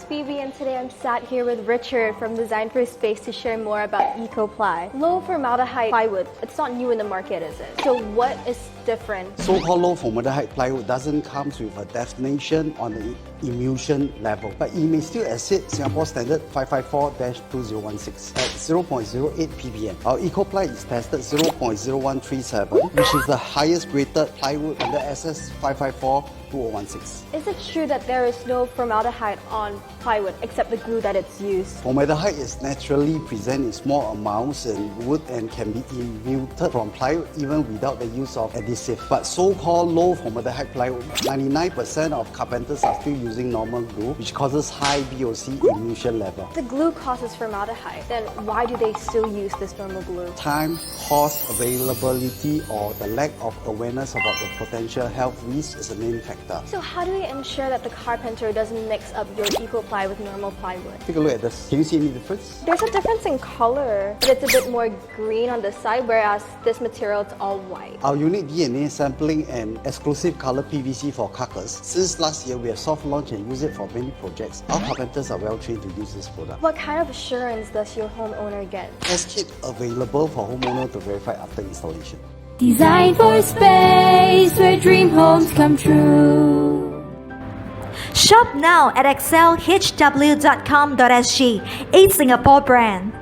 it's Phoebe and today I'm sat here with Richard from Design for Space to share more about EcoPly. Low formaldehyde plywood, it's not new in the market, is it? So what is different? So-called low formaldehyde plywood doesn't come with a definition on the emulsion level, but it may still exceed Singapore Standard 554-2016 at 0.08 ppm. Our EcoPly is tested 0.0137, which is the highest rated plywood under SS 554-2016. Is it true that there is no formaldehyde on plywood except the glue that it's used? Formaldehyde is naturally present in small amounts in wood and can be emuted from plywood even without the use of adhesive. But so-called low formaldehyde plywood, 99% of carpenters are still using normal glue, which causes high VOC emulsion level. The glue causes formaldehyde, then why do they still use this normal glue? Time, cost, availability, or the lack of awareness about the potential health risks is the main factor. So how do we ensure that the carpenter doesn't mix up your EcoPly with normal plywood? Take a look at this. Can you see any difference? There's a difference in color, but it's a bit more green on the side, whereas this material is all white. Our unique DNA sampling and exclusive color PVC for carcass. Since last year, we have soft launched and use it for many projects. Our carpenters are well trained to use this product. What kind of assurance does your homeowner get? Test kit available for homeowner to verify after installation. Design for space where dream homes come true. Shop now at excelhw.com.sg, a Singapore brand.